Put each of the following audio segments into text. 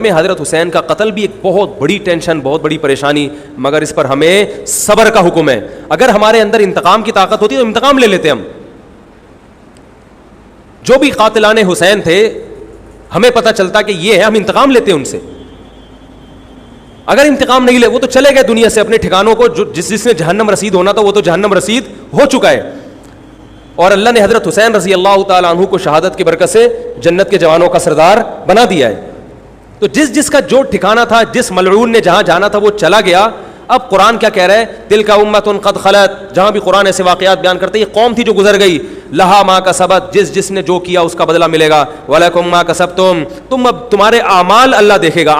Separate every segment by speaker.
Speaker 1: میں حضرت حسین کا قتل بھی ایک بہت بڑی ٹینشن, بہت بڑی پریشانی, مگر اس پر ہمیں صبر کا حکم ہے. اگر ہمارے اندر انتقام کی طاقت ہوتی تو انتقام لے لیتے ہم. جو بھی قاتلان حسین تھے ہمیں پتہ چلتا کہ یہ ہے, ہم انتقام لیتے ہیں ان سے. اگر انتقام نہیں لے, وہ تو چلے گئے دنیا سے اپنے ٹھکانوں کو, جس نے جہنم رسید ہونا تھا وہ تو جہنم رسید ہو چکا ہے. اور اللہ نے حضرت حسین رضی اللہ تعالیٰ عنہ کو شہادت کی برکت سے جنت کے جوانوں کا سردار بنا دیا ہے. تو جس کا جو ٹھکانہ تھا, جس ملعون نے جہاں جانا تھا وہ چلا گیا. اب قرآن کیا کہہ رہا ہے, تلک امۃ قد خلت, جہاں بھی قرآن ایسے واقعات بیان کرتے ہیں, یہ قوم تھی جو گزر گئی, لہا ما کسبت, جس نے جو کیا اس کا بدلہ ملے گا, ولکم ما کسبتم, تم اب تمہارے اعمال اللہ دیکھے گا.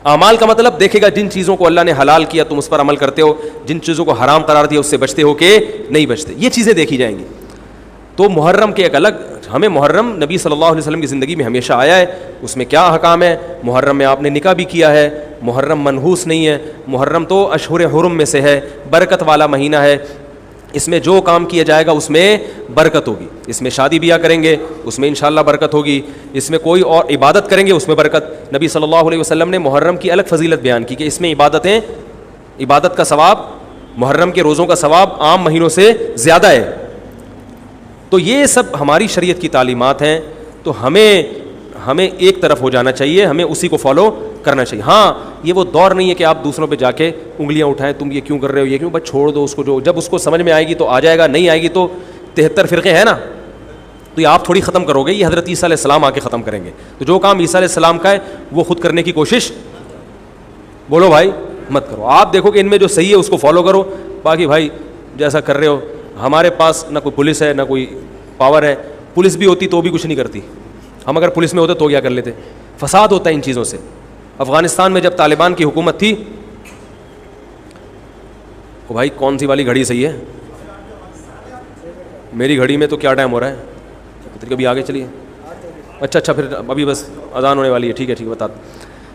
Speaker 1: اعمال کا مطلب دیکھے گا جن چیزوں کو اللہ نے حلال کیا تم اس پر عمل کرتے ہو, جن چیزوں کو حرام قرار دیا اس سے بچتے ہو کہ نہیں بچتے, یہ چیزیں دیکھی جائیں گی. تو محرم کے ایک الگ, ہمیں محرم نبی صلی اللہ علیہ وسلم کی زندگی میں ہمیشہ آیا ہے, اس میں کیا احکام ہے. محرم میں آپ نے نکاح بھی کیا ہے, محرم منحوس نہیں ہے, محرم تو اشہر حرم میں سے ہے, برکت والا مہینہ ہے, اس میں جو کام کیا جائے گا اس میں برکت ہوگی. اس میں شادی بیاہ کریں گے اس میں انشاءاللہ برکت ہوگی, اس میں کوئی اور عبادت کریں گے اس میں برکت. نبی صلی اللہ علیہ وسلم نے محرم کی الگ فضیلت بیان کی کہ اس میں عبادت کا ثواب, محرم کے روزوں کا ثواب عام مہینوں سے زیادہ ہے. تو یہ سب ہماری شریعت کی تعلیمات ہیں, تو ہمیں ایک طرف ہو جانا چاہیے, ہمیں اسی کو فالو کرنا چاہیے. ہاں یہ وہ دور نہیں ہے کہ آپ دوسروں پہ جا کے انگلیاں اٹھائیں, تم یہ کیوں کر رہے ہو, یہ کیوں, بس چھوڑ دو اس کو, جو جب اس کو سمجھ میں آئے گی تو آ جائے گا, نہیں آئے گی تو 73 فرقے ہیں نا, تو یہ آپ تھوڑی ختم کرو گے, یہ حضرت عیسیٰ علیہ السلام آ کے ختم کریں گے. تو جو کام عیسیٰ علیہ السلام کا ہے وہ خود کرنے کی کوشش بولو بھائی مت کرو. آپ دیکھو کہ ان میں جو صحیح ہے اس کو فالو کرو, باقی بھائی جیسا کر رہے ہو. ہمارے پاس نہ کوئی پولیس ہے نہ کوئی پاور ہے, پولیس بھی ہوتی تو بھی کچھ نہیں کرتی, ہم اگر پولیس میں ہوتے تو کیا کر لیتے. فساد ہوتا ہے ان چیزوں سے. افغانستان میں جب طالبان کی حکومت تھی, او بھائی کون سی والی گھڑی صحیح ہے, میری گھڑی میں تو کیا ٹائم ہو رہا ہے, کبھی آگے چلیے. اچھا پھر ابھی بس اذان ہونے والی ہے, ٹھیک ہے بتا.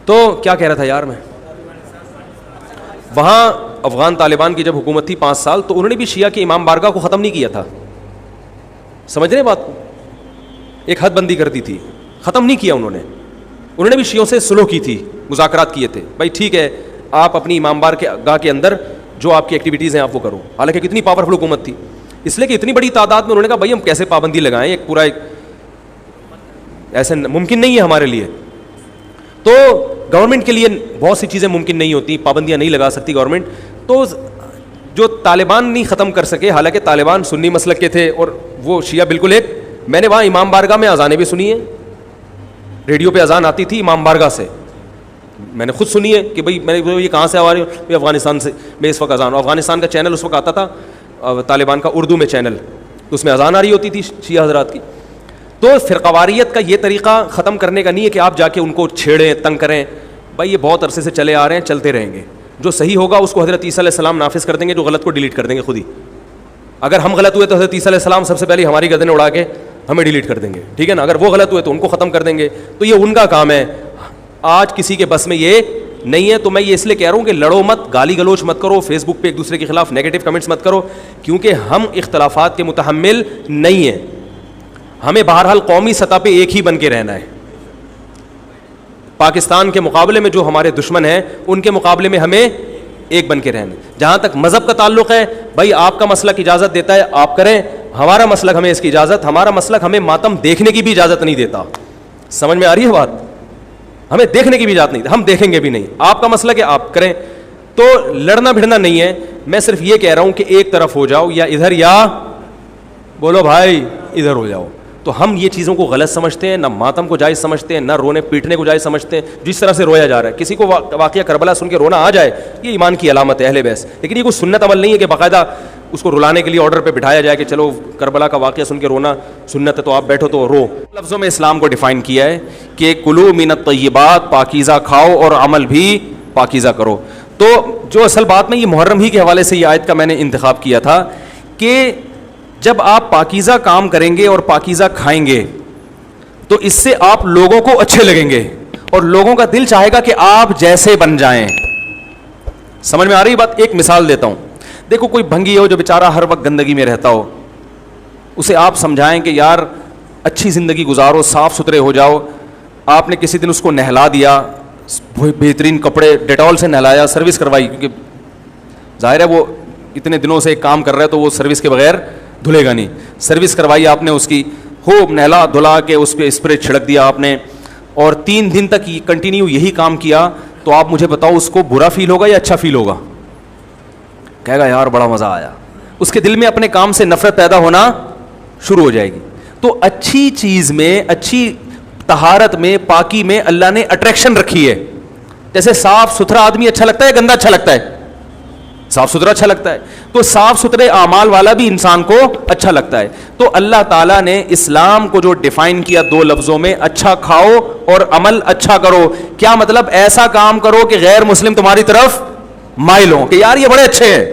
Speaker 1: تو کیا کہہ رہا تھا یار میں, وہاں افغان طالبان کی جب حکومت تھی 5 سال, تو انہوں نے بھی شیعہ کے امام بارگاہ کو ختم نہیں کیا تھا. سمجھ رہے بات کو, ایک حد بندی کر دی تھی, ختم نہیں کیا انہوں نے بھی شیعوں سے سلوح کی تھی, مذاکرات کیے تھے, بھائی ٹھیک ہے آپ اپنی امام بارگاہ کے اندر جو آپ کی ایکٹیویٹیز ہیں آپ وہ کرو. حالانکہ کتنی پاورفل حکومت تھی, اس لیے کہ اتنی بڑی تعداد میں انہوں نے کہا بھائی ہم کیسے پابندی لگائیں, ایک پورا ایسے ممکن نہیں ہے ہمارے لیے. تو گورنمنٹ کے لیے بہت سی چیزیں ممکن نہیں ہوتی, پابندیاں نہیں لگا سکتی گورنمنٹ. تو جو طالبان نہیں ختم کر سکے, حالانکہ طالبان سنی مسلک کے تھے اور وہ شیعہ بالکل ایک, میں نے وہاں امام بارگاہ میں اذانیں بھی سنی ہیں, ریڈیو پہ اذان آتی تھی امام بارگاہ سے, میں نے خود سنی ہے کہ بھائی میں نے یہ کہاں سے آ رہی ہوں, افغانستان سے میں اس وقت اذان. افغانستان کا چینل اس وقت آتا تھا طالبان کا اردو میں چینل, تو اس میں اذان آ رہی ہوتی تھی شیعہ حضرات کی. تو فرقواریت کا یہ طریقہ ختم کرنے کا نہیں ہے کہ آپ جا کے ان کو چھیڑیں تنگ کریں, بھائی یہ بہت عرصے سے چلے آ رہے ہیں, چلتے رہیں گے. جو صحیح ہوگا اس کو حضرت عیسیٰ علیہ السلام نافذ کر دیں گے, جو غلط کو ڈیلیٹ کر دیں گے خود ہی. اگر ہم غلط ہوئے تو حضرت عیسیٰ علیہ السلام سب سے پہلے ہماری گردنیں اڑا کے ہمیں ڈیلیٹ کر دیں گے, ٹھیک ہے نا. اگر وہ غلط ہوئے تو ان کو ختم کر دیں گے, تو یہ ان کا کام ہے. آج کسی کے بس میں یہ نہیں ہے. تو میں یہ اس لیے کہہ رہا ہوں کہ لڑو مت, گالی گلوچ مت کرو, فیس بک پہ ایک دوسرے کے خلاف نیگیٹو کمنٹس مت کرو, کیونکہ ہم اختلافات کے متحمل نہیں ہیں. ہمیں بہرحال قومی سطح پہ ایک ہی بن کے رہنا ہے. پاکستان کے مقابلے میں جو ہمارے دشمن ہیں ان کے مقابلے میں ہمیں ایک بن کے رہنا. جہاں تک مذہب کا تعلق ہے, بھائی آپ کا مسلک اجازت دیتا ہے آپ کریں, ہمارا مسلک ہمیں اس کی اجازت, ہمارا مسلک ہمیں ماتم دیکھنے کی بھی اجازت نہیں دیتا. سمجھ میں آ رہی ہے بات, ہمیں دیکھنے کی بھی اجازت نہیں, ہم دیکھیں گے بھی نہیں. آپ کا مسلک ہے آپ کریں. تو لڑنا بھڑنا نہیں ہے, میں صرف یہ کہہ رہا ہوں کہ ایک طرف ہو جاؤ, یا ادھر یا بولو بھائی ادھر ہو جاؤ. تو ہم یہ چیزوں کو غلط سمجھتے ہیں, نہ ماتم کو جائز سمجھتے ہیں, نہ رونے پیٹنے کو جائز سمجھتے ہیں. جس طرح سے رویا جا رہا ہے, کسی کو واقعہ کربلا سن کے رونا آ جائے, یہ ایمان کی علامت ہے اہل بیت. لیکن یہ کوئی سنت عمل نہیں ہے کہ باقاعدہ اس کو رلانے کے لیے آرڈر پہ بٹھایا جائے کہ چلو کربلا کا واقعہ سن کے رونا سنت ہے تو آپ بیٹھو تو رو. لفظوں میں اسلام کو ڈیفائن کیا ہے کہ کلو من الطیبات, پاکیزہ کھاؤ اور عمل بھی پاکیزہ کرو. تو جو اصل بات میں یہ محرم ہی کے حوالے سے یہ آیت کا میں نے انتخاب کیا تھا کہ جب آپ پاکیزہ کام کریں گے اور پاکیزہ کھائیں گے تو اس سے آپ لوگوں کو اچھے لگیں گے اور لوگوں کا دل چاہے گا کہ آپ جیسے بن جائیں. سمجھ میں آ رہی بات؟ ایک مثال دیتا ہوں. دیکھو کوئی بھنگی ہو جو بیچارہ ہر وقت گندگی میں رہتا ہو, اسے آپ سمجھائیں کہ یار اچھی زندگی گزارو, صاف ستھرے ہو جاؤ, آپ نے کسی دن اس کو نہلا دیا, بہترین کپڑے ڈیٹول سے نہلایا, سروس کروائی, کیونکہ ظاہر ہے وہ اتنے دنوں سے ایک کام کر رہا ہے تو وہ سروس کے بغیر دھلے گا نہیں, سروس کروائی آپ نے اس کی, خوب نہلا دھلا کے اس پہ اسپرے چھڑک دیا آپ نے, اور 3 دن تک کنٹینیو یہی کام کیا, تو آپ مجھے بتاؤ اس کو برا فیل ہوگا یا اچھا فیل ہوگا؟ کہے گا یار بڑا مزہ آیا. اس کے دل میں اپنے کام سے نفرت پیدا ہونا شروع ہو جائے گی. تو اچھی چیز میں, اچھی طہارت میں, پاکی میں اللہ نے اٹریکشن رکھی ہے. جیسے صاف ستھرا آدمی اچھا لگتا ہے, گندا اچھا لگتا ہے؟ صاف ستھرا اچھا لگتا ہے. تو صاف ستھرے اعمال والا بھی انسان کو اچھا لگتا ہے. تو اللہ تعالیٰ نے اسلام کو جو ڈیفائن کیا 2 لفظوں میں, اچھا کھاؤ اور عمل اچھا کرو. کیا مطلب؟ ایسا کام کرو کہ غیر مسلم تمہاری طرف مائل ہوں کہ یار یہ بڑے اچھے ہیں.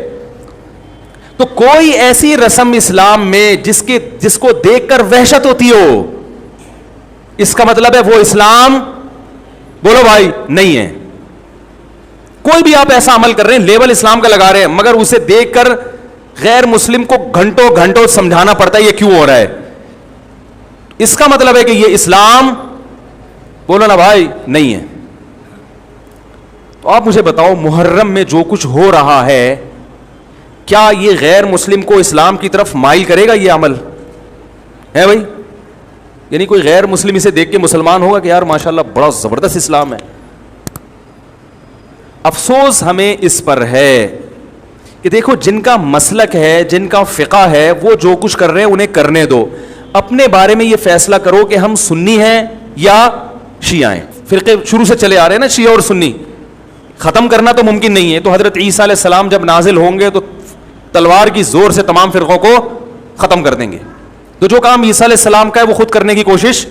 Speaker 1: تو کوئی ایسی رسم اسلام میں جس کو دیکھ کر وحشت ہوتی ہو, اس کا مطلب ہے وہ اسلام, بولو بھائی, نہیں ہے. کوئی بھی آپ ایسا عمل کر رہے ہیں, لیبل اسلام کا لگا رہے ہیں, مگر اسے دیکھ کر غیر مسلم کو گھنٹوں گھنٹوں سمجھانا پڑتا ہے یہ کیوں ہو رہا ہے, اس کا مطلب ہے کہ یہ اسلام, بولو نا بھائی, نہیں ہے. تو آپ مجھے بتاؤ محرم میں جو کچھ ہو رہا ہے, کیا یہ غیر مسلم کو اسلام کی طرف مائل کرے گا؟ یہ عمل ہے بھائی؟ یعنی کوئی غیر مسلم اسے دیکھ کے مسلمان ہوگا کہ یار ماشاءاللہ بڑا زبردست اسلام ہے؟ افسوس ہمیں اس پر ہے کہ دیکھو جن کا مسلک ہے, جن کا فقہ ہے, وہ جو کچھ کر رہے ہیں انہیں کرنے دو. اپنے بارے میں یہ فیصلہ کرو کہ ہم سنی ہیں یا شیعہ ہیں. فرقے شروع سے چلے آ رہے ہیں نا, شیعہ اور سنی, ختم کرنا تو ممکن نہیں ہے. تو حضرت عیسیٰ علیہ السلام جب نازل ہوں گے تو تلوار کی زور سے تمام فرقوں کو ختم کر دیں گے. تو جو کام عیسیٰ علیہ السلام کا ہے وہ خود کرنے کی کوشش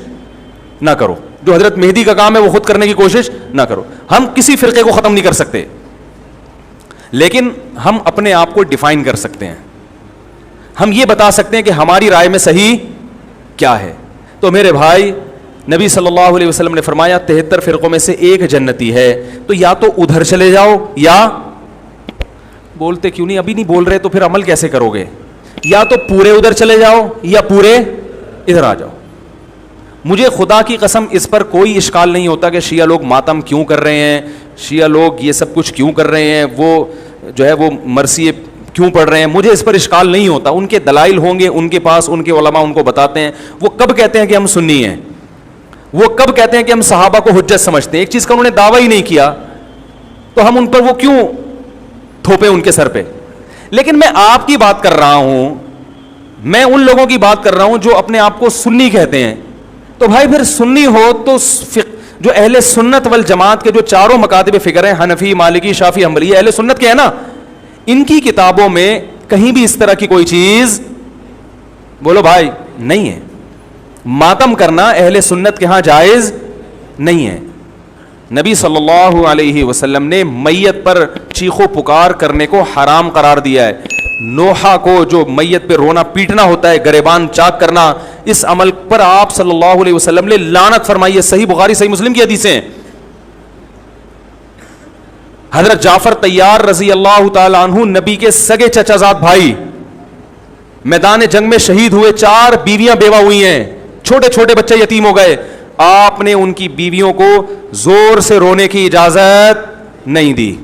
Speaker 1: نہ کرو, جو حضرت مہدی کا کام ہے وہ خود کرنے کی کوشش نہ کرو. ہم کسی فرقے کو ختم نہیں کر سکتے, لیکن ہم اپنے آپ کو ڈیفائن کر سکتے ہیں. ہم یہ بتا سکتے ہیں کہ ہماری رائے میں صحیح کیا ہے. تو میرے بھائی, نبی صلی اللہ علیہ وسلم نے فرمایا 73 فرقوں میں سے ایک جنتی ہے, تو یا تو ادھر چلے جاؤ, یا بولتے کیوں نہیں, ابھی نہیں بول رہے تو پھر عمل کیسے کرو گے, یا تو پورے ادھر چلے جاؤ یا پورے ادھر آ جاؤ. مجھے خدا کی قسم اس پر کوئی اشکال نہیں ہوتا کہ شیعہ لوگ ماتم کیوں کر رہے ہیں, شیعہ لوگ یہ سب کچھ کیوں کر رہے ہیں, وہ جو ہے وہ مرثیے کیوں پڑھ رہے ہیں. مجھے اس پر اشکال نہیں ہوتا, ان کے دلائل ہوں گے ان کے پاس, ان کے علماء ان کو بتاتے ہیں. وہ کب کہتے ہیں کہ ہم سنی ہیں, وہ کب کہتے ہیں کہ ہم صحابہ کو حجت سمجھتے ہیں؟ ایک چیز کا انہوں نے دعویٰ ہی نہیں کیا, تو ہم ان پر وہ کیوں تھوپے ان کے سر پہ. لیکن میں آپ کی بات کر رہا ہوں, میں ان لوگوں کی بات کر رہا ہوں جو اپنے آپ کو سنی کہتے ہیں. تو بھائی پھر سنی ہو تو جو اہل سنت والجماعت کے جو 4 مکاتب فکر ہیں, حنفی, مالکی, شافعی, حنبلی, اہل سنت کے ہیں نا, ان کی کتابوں میں کہیں بھی اس طرح کی کوئی چیز, بولو بھائی, نہیں ہے. ماتم کرنا اہل سنت کے ہاں جائز نہیں ہے. نبی صلی اللہ علیہ وسلم نے میت پر چیخو پکار کرنے کو حرام قرار دیا ہے. نوحہ کو جو میت پہ رونا پیٹنا ہوتا ہے, گریبان چاک کرنا, اس عمل پر آپ صلی اللہ علیہ وسلم نے لعنت فرمائی ہے. صحیح بخاری صحیح مسلم کی حدیثیں ہیں. حضرت جعفر طیار رضی اللہ تعالی عنہ نبی کے سگے چچا زاد بھائی, میدان جنگ میں شہید ہوئے, 4 بیویاں بیوہ ہوئی ہیں, چھوٹے چھوٹے بچے یتیم ہو گئے. آپ نے ان کی بیویوں کو زور سے رونے کی اجازت نہیں دی.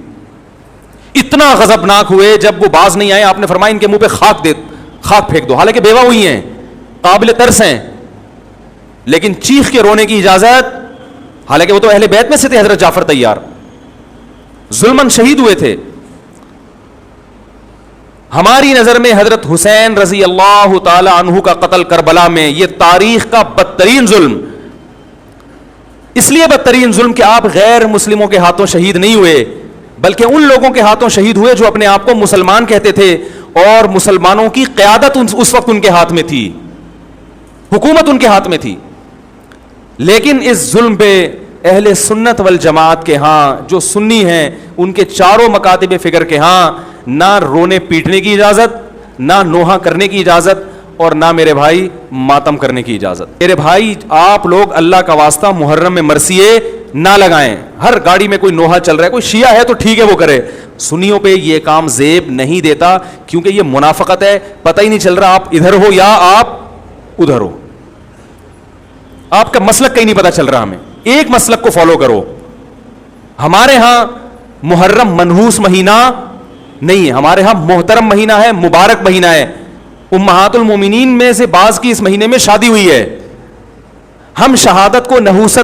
Speaker 1: اتنا غضبناک ہوئے جب وہ باز نہیں آئے, آپ نے فرمایا ان کے منہ پہ خاک پھینک دو. حالانکہ بیوہ ہوئی ہیں, قابل ترس ہیں, لیکن چیخ کے رونے کی اجازت, حالانکہ وہ تو اہل بیت میں سے تھے. حضرت جعفر طیار ظلماً شہید ہوئے تھے. ہماری نظر میں حضرت حسین رضی اللہ تعالی عنہ کا قتل کربلا میں یہ تاریخ کا بدترین ظلم, اس لیے بدترین ظلم کہ آپ غیر مسلموں کے ہاتھوں شہید نہیں ہوئے, بلکہ ان لوگوں کے ہاتھوں شہید ہوئے جو اپنے آپ کو مسلمان کہتے تھے, اور مسلمانوں کی قیادت اس وقت ان کے ہاتھ میں تھی, حکومت ان کے ہاتھ میں تھی. لیکن اس ظلم پہ اہل سنت والجماعت کے ہاں جو سنی ہیں, ان کے 4 مکاتب فکر کے ہاں نہ رونے پیٹنے کی اجازت, نہ نوحہ کرنے کی اجازت, اور نہ میرے بھائی ماتم کرنے کی اجازت. میرے بھائی آپ لوگ اللہ کا واسطہ محرم میں مرثیے نہ لگائیں. ہر گاڑی میں کوئی نوحہ چل رہا ہے, کوئی شیعہ ہے تو ٹھیک ہے وہ کرے, سنیوں پہ یہ کام زیب نہیں دیتا, کیونکہ یہ منافقت ہے. پتہ ہی نہیں چل رہا آپ ادھر ہو یا آپ ادھر ہو, آپ کا مسلک کہیں نہیں پتہ چل رہا ہمیں. ایک مسلک کو فالو کرو. ہمارے ہاں محرم منحوس مہینہ نہیں ہے, ہمارے ہاں محترم مہینہ ہے, مبارک مہینہ ہے. امہات المومنین میں سے بعض کی اس مہینے میں شادی ہوئی ہے. ہم شہادت کو نحوست